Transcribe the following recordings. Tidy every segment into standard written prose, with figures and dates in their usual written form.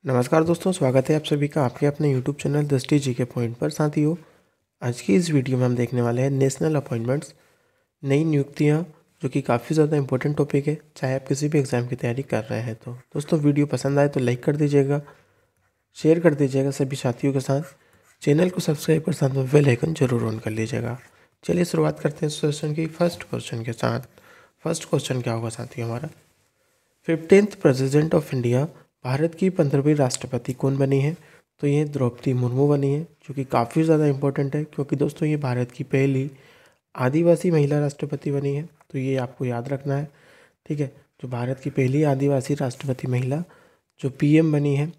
नमस्कार दोस्तों, स्वागत है आप सभी का आपके अपने यूट्यूब चैनल दृष्टि जी के पॉइंट पर। साथियों, आज की इस वीडियो में हम देखने वाले हैं नेशनल अपॉइंटमेंट्स, नई नियुक्तियां, जो कि काफ़ी ज़्यादा इंपॉर्टेंट टॉपिक है चाहे आप किसी भी एग्ज़ाम की तैयारी कर रहे हैं। तो दोस्तों, वीडियो पसंद आए तो लाइक कर दीजिएगा, शेयर कर दीजिएगा सभी साथियों के साथ, चैनल को सब्सक्राइब कर साथ में बेल आइकन जरूर ऑन कर लीजिएगा। चलिए शुरुआत करते हैं सेशन की फर्स्ट क्वेश्चन के साथ। फर्स्ट क्वेश्चन क्या होगा साथियों हमारा, 15th president of India, Bharat की 15वीं राष्ट्रपति कौन बनी है? तो ये द्रौपदी मुर्मू बनी है, जो कि काफ़ी ज़्यादा इंपॉर्टेंट है क्योंकि दोस्तों ये भारत की पहली आदिवासी महिला राष्ट्रपति बनी है। तो ये आपको याद रखना है, ठीक है। जो भारत की पहली आदिवासी राष्ट्रपति महिला जो पीएम बनी है,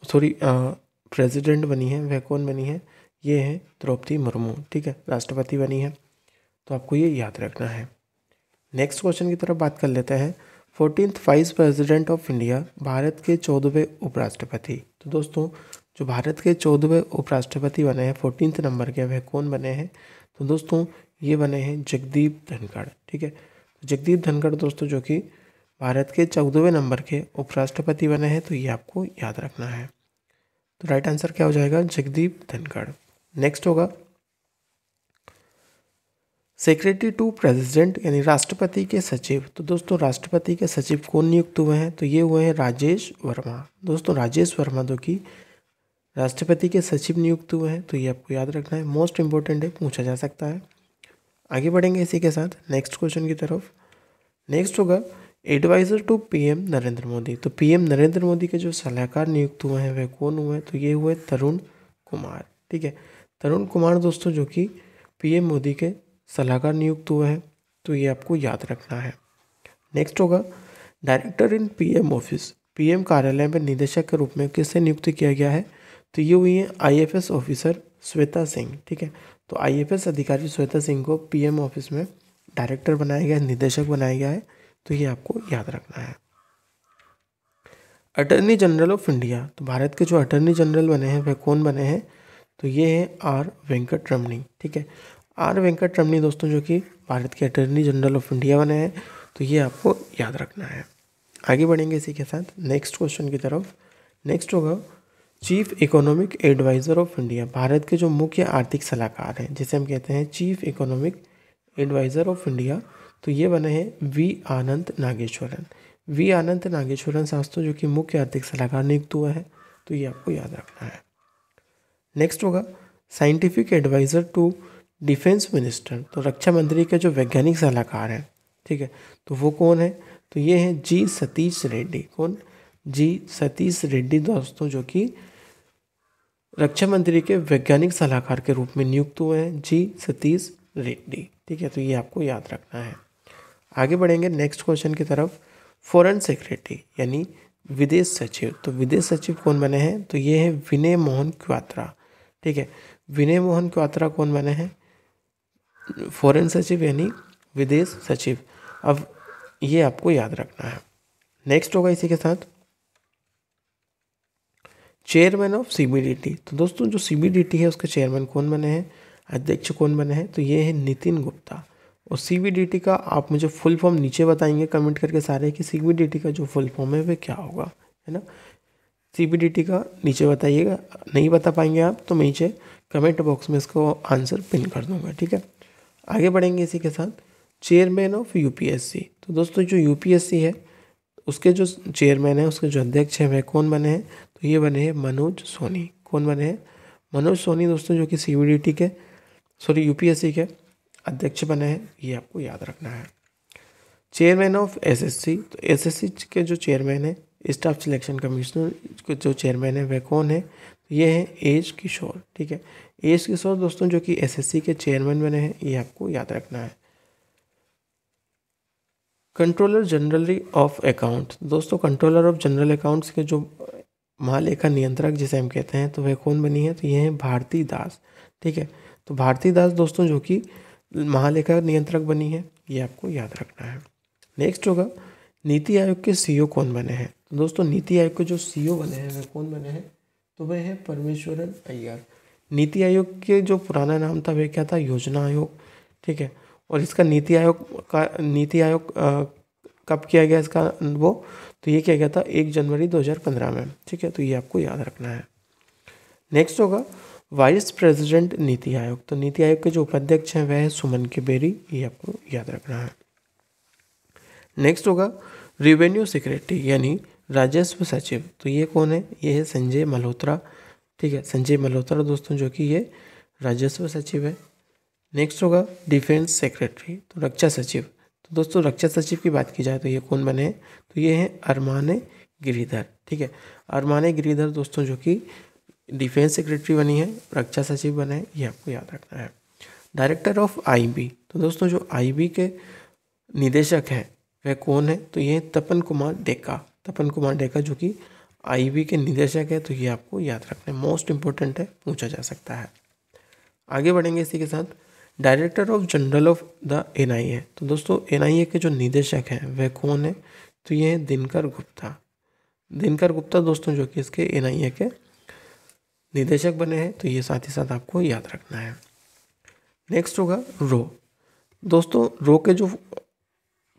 सॉरी प्रेसिडेंट बनी है, वह कौन बनी है? ये है द्रौपदी मुर्मू, ठीक है, राष्ट्रपति बनी है। तो आपको ये याद रखना है। नेक्स्ट क्वेश्चन की तरफ बात कर लेते हैं। 14th vice president of India, Bharat के 14वें उपराष्ट्रपति। तो दोस्तों, जो भारत के 14वें उपराष्ट्रपति बने हैं 14th नंबर के, वह कौन बने हैं? तो दोस्तों ये बने हैं जगदीप धनखड़, ठीक है। जगदीप धनखड़ दोस्तों जो कि भारत के 14वें नंबर के उपराष्ट्रपति बने हैं। तो ये आपको याद रखना है। तो राइट आंसर क्या हो जाएगा? जगदीप धनखड़। नेक्स्ट होगा सेक्रेटरी टू प्रेसिडेंट, यानी राष्ट्रपति के सचिव। तो दोस्तों राष्ट्रपति के सचिव कौन नियुक्त हुए हैं? तो ये हुए हैं राजेश वर्मा। दोस्तों राजेश वर्मा जो कि राष्ट्रपति के सचिव नियुक्त हुए हैं। तो ये आपको याद रखना है, मोस्ट इंपॉर्टेंट है, पूछा जा सकता है। आगे बढ़ेंगे इसी के साथ नेक्स्ट क्वेश्चन की तरफ। नेक्स्ट होगा adviser to PM Narendra Modi. तो पीएम नरेंद्र मोदी के जो सलाहकार नियुक्त हुए हैं वह कौन हुए? तो ये हुए तरुण कुमार, ठीक है। तरुण कुमार दोस्तों जो कि पीएम मोदी के सलाहकार नियुक्त हुए हैं। तो ये आपको याद रखना है। नेक्स्ट होगा director in PM office, PM कार्यालय में निदेशक के रूप में किससे नियुक्त किया गया है? तो ये हुई है आईएफएस ऑफिसर श्वेता सिंह, ठीक है। तो आईएफएस अधिकारी श्वेता सिंह को पीएम ऑफिस में डायरेक्टर बनाया गया है, निदेशक बनाया गया है। तो ये आपको याद रखना है। अटर्नी जनरल ऑफ इंडिया, तो भारत के जो अटर्नी जनरल बने हैं वह कौन बने हैं? तो ये है आर वेंकट रमणी, ठीक है। आर वेंकट रमणी दोस्तों जो कि भारत के अटर्नी जनरल ऑफ इंडिया बने हैं। तो ये आपको याद रखना है। आगे बढ़ेंगे इसी के साथ नेक्स्ट क्वेश्चन की तरफ। नेक्स्ट होगा chief economic adviser of India, Bharat के जो मुख्य आर्थिक सलाहकार हैं जिसे हम कहते हैं chief economic adviser of India. तो ये बने हैं वी आनंद नागेश्वरन। वी आनंद नागेश्वरन शास्त्री जो कि मुख्य आर्थिक सलाहकार नियुक्त हुआ है। तो ये आपको याद रखना है। नेक्स्ट होगा scientific adviser to defence minister, तो रक्षा मंत्री के जो वैज्ञानिक सलाहकार हैं, ठीक है, तो वो कौन है? तो ये हैं जी सतीश रेड्डी। कौन? जी सतीश रेड्डी दोस्तों जो कि रक्षा मंत्री के वैज्ञानिक सलाहकार के रूप में नियुक्त हुए हैं, जी सतीश रेड्डी, ठीक है। तो ये आपको याद रखना है। आगे बढ़ेंगे नेक्स्ट क्वेश्चन की तरफ। फॉरेन सेक्रेटरी यानी विदेश सचिव, तो विदेश सचिव कौन बने हैं? तो ये है विनय मोहन क्वात्रा, ठीक है। विनय मोहन क्वात्रा कौन बने हैं? फॉरेन सचिव यानी विदेश सचिव। अब ये आपको याद रखना है। नेक्स्ट होगा इसी के साथ चेयरमैन ऑफ सीबीडीटी। तो दोस्तों जो सीबीडीटी है उसके चेयरमैन कौन बने हैं, अध्यक्ष कौन बने हैं? तो ये है नितिन गुप्ता। और सीबीडीटी का आप मुझे फुल फॉर्म नीचे बताएंगे कमेंट करके सारे कि सीबीडीटी का जो फुल फॉर्म है वह क्या होगा, है ना। सीबीडीटी का नीचे बताइएगा, नहीं बता पाएंगे आप तो मैं नीचे कमेंट बॉक्स में इसको आंसर पिन कर दूंगा, ठीक है। आगे बढ़ेंगे इसी के साथ चेयरमैन ऑफ यूपीएससी। तो दोस्तों जो यूपीएससी है उसके जो चेयरमैन है, उसके जो अध्यक्ष हैं वह कौन बने हैं? तो ये बने हैं मनोज सोनी। कौन बने हैं? मनोज सोनी दोस्तों जो कि सीबीडीटी के यूपीएससी के अध्यक्ष बने हैं। ये आपको याद रखना है। चेयरमैन ऑफ एसएससी, तो एसएससी के जो चेयरमैन है, स्टाफ सिलेक्शन कमीशनर के जो चेयरमैन है वह कौन है? तो ये है एस किशोर, ठीक है। एस किशोर दोस्तों जो कि एसएससी के चेयरमैन बने हैं। ये आपको याद रखना है। कंट्रोलर जनरल ऑफ अकाउंट, दोस्तों कंट्रोलर ऑफ जनरल अकाउंट्स के जो महालेखा नियंत्रक जिसे हम कहते हैं तो वह कौन बनी है? तो ये है भारती दास, ठीक है। तो भारती दास दोस्तों जो कि महालेखा नियंत्रक बनी है। ये आपको याद रखना है। नेक्स्ट होगा नीति आयोग के सीईओ कौन बने हैं? तो दोस्तों नीति आयोग के जो सीईओ बने हैं वह कौन बने हैं? तो वह है परमेश्वरन अय्यर। नीति आयोग के जो पुराना नाम था वह क्या था? योजना आयोग, ठीक है। और इसका नीति आयोग कब किया गया इसका वो? तो ये क्या गया था 1 जनवरी 2015 में, ठीक है, तो ये आपको याद रखना है। नेक्स्ट होगा वाइस प्रेसिडेंट नीति आयोग। तो नीति आयोग के जो उपाध्यक्ष हैं वह है सुमन के बेरी, ये आपको याद रखना है। नेक्स्ट होगा रेवेन्यू सेक्रेटरी यानी राजस्व सचिव। तो ये कौन है, ये है संजय मल्होत्रा, ठीक है, संजय मल्होत्रा दोस्तों, जो कि ये राजस्व सचिव है। नेक्स्ट होगा डिफेंस सेक्रेटरी, तो रक्षा सचिव। तो दोस्तों रक्षा सचिव की बात की जाए तो ये कौन बने हैं, तो ये हैं अरमाने गिरिधर, ठीक है, अरमाने गिरिधर दोस्तों, जो कि डिफेंस सेक्रेटरी बनी है, रक्षा सचिव बने हैं, ये आपको याद रखना है। Director of IB. तो दोस्तों जो आईबी के निदेशक हैं वह कौन है, तो ये तपन कुमार डेका, तपन कुमार डेका जो कि आईबी के निदेशक है, तो ये आपको याद रखना है, मोस्ट इंपॉर्टेंट है, पूछा जा सकता है। आगे बढ़ेंगे इसी के साथ। Director of general of the NIA. तो दोस्तों एनआईए के जो निदेशक हैं वह कौन है, तो ये है दिनकर गुप्ता, दिनकर गुप्ता दोस्तों, जो कि इसके एनआईए के निदेशक बने हैं, तो ये साथ ही साथ आपको याद रखना है। नेक्स्ट होगा रो। दोस्तों रो के जो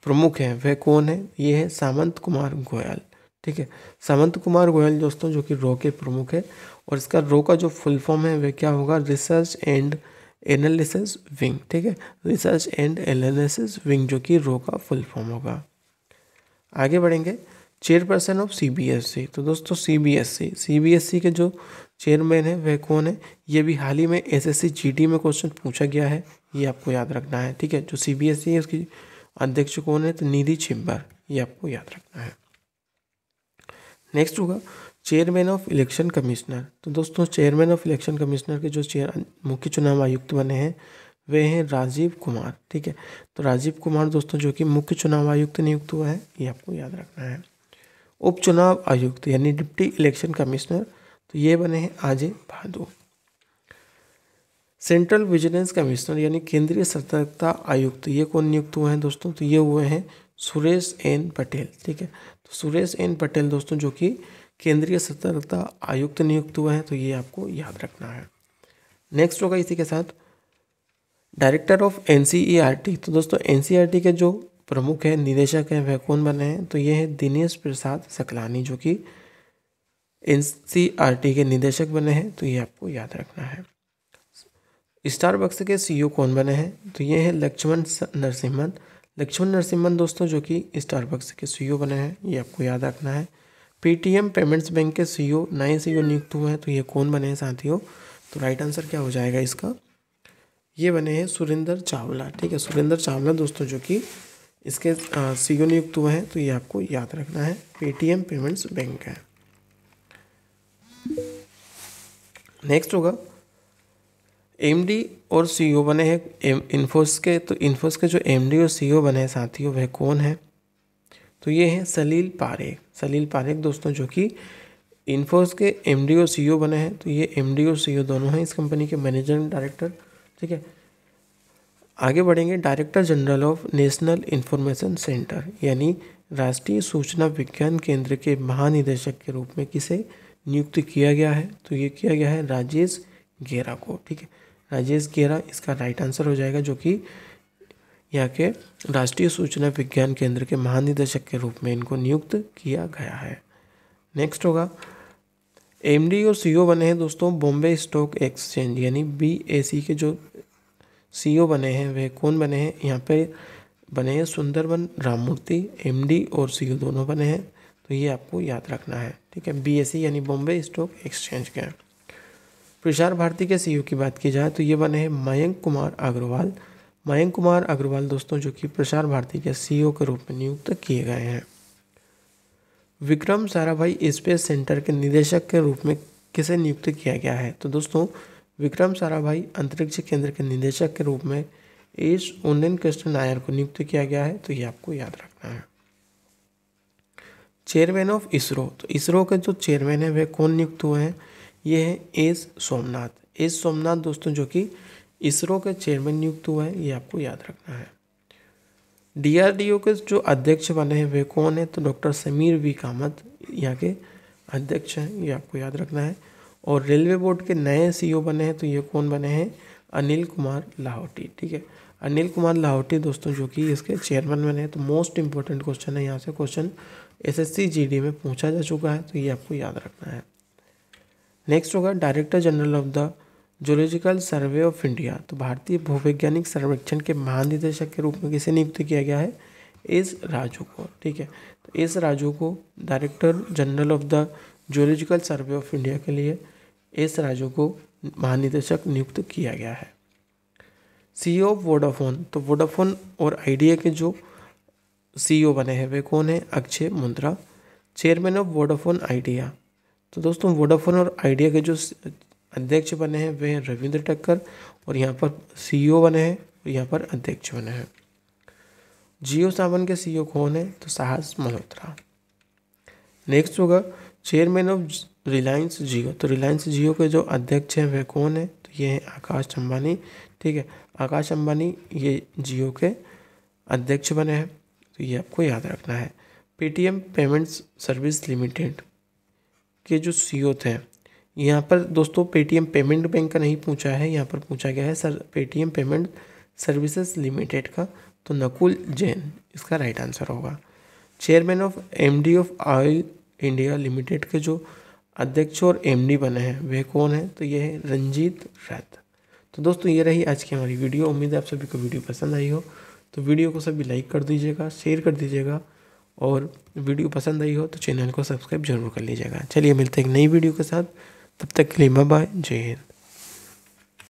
प्रमुख हैं वह कौन है, ये है सामंत कुमार गोयल, ठीक है, सामंत कुमार गोयल दोस्तों, जो कि रो के प्रमुख है। और इसका रो का जो फुल फॉर्म है वह क्या होगा, रिसर्च एंड एनालिसिस विंग, ठीक है, रिसर्च एंड एनालिसिस विंग, जो कि रो का फुल फॉर्म होगा। आगे बढ़ेंगे चेयरपर्सन ऑफ सीबीएसई। तो दोस्तों सीबीएसई के जो चेयरमैन है वह कौन है, ये भी हाल ही में एसएससी जीडी में क्वेश्चन पूछा गया है, ये आपको याद रखना है, ठीक है। जो सीबीएसई है उसकी अध्यक्ष कौन है, तो निधि छिब्बर, ये आपको याद रखना है। नेक्स्ट होगा चेयरमैन ऑफ इलेक्शन कमिश्नर। तो दोस्तों चेयरमैन ऑफ इलेक्शन कमिश्नर के जो मुख्य चुनाव आयुक्त बने हैं वे हैं राजीव कुमार, ठीक है, तो राजीव कुमार दोस्तों, जो कि मुख्य चुनाव आयुक्त नियुक्त हुआ है, ये आपको याद रखना है। उप चुनाव आयुक्त यानी डिप्टी इलेक्शन कमिश्नर, तो ये बने हैं अजय भादु। सेंट्रल विजिलेंस कमिश्नर यानी केंद्रीय सतर्कता आयुक्त, ये कौन नियुक्त हुए हैं दोस्तों, तो ये हुए हैं सुरेश एन पटेल, ठीक है, तो सुरेश एन पटेल दोस्तों, जो कि केंद्रीय सतर्कता आयुक्त नियुक्त हुए हैं, तो ये आपको याद रखना है। नेक्स्ट होगा इसी के साथ डायरेक्टर ऑफ एनसीईआरटी। तो दोस्तों एनसीईआरटी के जो प्रमुख हैं, निदेशक हैं, वह कौन बने हैं, तो ये है दिनेश प्रसाद सकलानी, जो कि एनसीईआरटी के निदेशक बने हैं, तो ये आपको याद रखना है। स्टारबक्स के सीईओ कौन बने हैं, तो ये है लक्ष्मण नरसिम्हन, लक्ष्मण नरसिम्हन दोस्तों, जो कि स्टारबक्स के सीईओ बने हैं, ये आपको याद रखना है। पेटीएम पेमेंट्स बैंक के सीईओ नए सीईओ नियुक्त हुए हैं, तो ये कौन बने हैं साथियों, तो राइट आंसर क्या हो जाएगा इसका, ये बने हैं सुरेंद्र चावला, ठीक है, सुरेंद्र चावला दोस्तों, जो कि इसके सीईओ नियुक्त हुए हैं, तो ये आपको याद रखना है, पेटीएम पेमेंट्स बैंक है। नेक्स्ट होगा एमडी और सीईओ बने हैं इन्फोसिस के। तो इन्फोसिस के जो एमडी और सीईओ बने हैं साथियों वह कौन है, तो ये हैं सलील पारेख, सलील पारेख दोस्तों, जो कि इन्फोसिस के एमडी और सीईओ बने हैं, तो ये एमडी और सीईओ दोनों हैं इस कंपनी के मैनेजिंग डायरेक्टर, ठीक है। आगे बढ़ेंगे director general of national information centre यानी राष्ट्रीय सूचना विज्ञान केंद्र के महानिदेशक के रूप में किसे नियुक्त किया गया है, तो ये किया गया है राजेश गेरा को, ठीक है, राजेश गेरा इसका राइट आंसर हो जाएगा, जो कि यहाँ के राष्ट्रीय सूचना विज्ञान केंद्र के महानिदेशक के रूप में इनको नियुक्त किया गया है। नेक्स्ट होगा एमडी और सीईओ बने हैं दोस्तों बॉम्बे स्टॉक एक्सचेंज यानी बीएसी के जो सीईओ बने हैं वे कौन बने हैं, यहाँ पे बने हैं सुंदरबन राममूर्ति, एमडी और सीईओ दोनों बने हैं, तो ये आपको याद रखना है, ठीक है, बीएसी यानी बॉम्बे स्टॉक एक्सचेंज के। प्रसार भारती के सीईओ की बात की जाए तो ये बने हैं मयंक कुमार अग्रवाल, मयंक कुमार अग्रवाल दोस्तों, जो कि प्रसार भारती के सीईओ के रूप में नियुक्त किए गए हैं। विक्रम साराभाई स्पेस सेंटर के निदेशक के रूप में किसे नियुक्त किया गया है, तो दोस्तों विक्रम साराभाई अंतरिक्ष केंद्र के निदेशक के रूप में एस उन्नयन कृष्ण नायर को नियुक्त किया गया है, तो ये आपको याद रखना है। चेयरमैन ऑफ इसरो, तो इसरो के जो चेयरमैन है वे कौन नियुक्त हुए हैं, ये है एस सोमनाथ, एस सोमनाथ दोस्तों, जो कि इसरो के चेयरमैन नियुक्त हुआ है, ये आपको याद रखना है। डीआरडीओ के जो अध्यक्ष बने हैं वे कौन है, तो डॉक्टर समीर वी कामत यहाँ के अध्यक्ष हैं, ये आपको याद रखना है। और रेलवे बोर्ड के नए सीईओ बने हैं, तो ये कौन बने हैं, अनिल कुमार लाहौटी, ठीक है, अनिल कुमार लाहौटी दोस्तों जो कि इसके चेयरमैन बने। तो मोस्ट इंपॉर्टेंट क्वेश्चन है यहाँ से, क्वेश्चन एसएससी जीडी में पूछा जा चुका है, तो ये आपको याद रखना है। नेक्स्ट होगा director general of the zoological survey of India. तो भारतीय भूवैज्ञानिक सर्वेक्षण के महानिदेशक के रूप में किसे नियुक्त किया गया है? एस राजू को। ठीक है, तो एस राजू को director general of the zoological survey of India के लिए एस राजू को महानिदेशक नियुक्त किया गया है। CEO of Vodafone. तो वोडाफोन और आइडिया के जो सीईओ बने हैं वे कौन है? Akshay Mundra. Chairman of Vodafone idea. तो दोस्तों वोडाफोन और आइडिया के जो अध्यक्ष बने हैं वे हैं रविंद्र टक्कर, और यहाँ पर सीईओ बने हैं, और यहाँ पर अध्यक्ष बने हैं। जियो सावन के सीईओ कौन है? तो साहस मल्होत्रा। नेक्स्ट होगा चेयरमैन ऑफ रिलायंस जियो। तो रिलायंस जियो के जो अध्यक्ष हैं वे कौन है? तो ये हैं आकाश अंबानी। ठीक है, आकाश अंबानी ये जियो के अध्यक्ष बने हैं, तो ये आपको याद रखना है। पेटीएम पेमेंट्स सर्विस लिमिटेड के जो सीईओ थे, यहाँ पर दोस्तों पेटीएम पेमेंट बैंक का नहीं पूछा है, यहाँ पर पूछा गया है sir Paytm payment services limited का, तो नकुल जैन इसका राइट आंसर होगा। Chairman of MD of oil India limited के जो अध्यक्ष और एमडी बने हैं वे कौन है? तो ये है रंजीत रथ। तो दोस्तों ये रही आज की हमारी वीडियो। उम्मीद है आप सभी को वीडियो पसंद आई हो, तो वीडियो को सभी लाइक कर दीजिएगा, शेयर कर दीजिएगा, और वीडियो पसंद आई हो तो चैनल को सब्सक्राइब जरूर कर लीजिएगा। चलिए मिलते हैं एक नई वीडियो के साथ, तब तक के लिए बाय बाय, जय हिंद।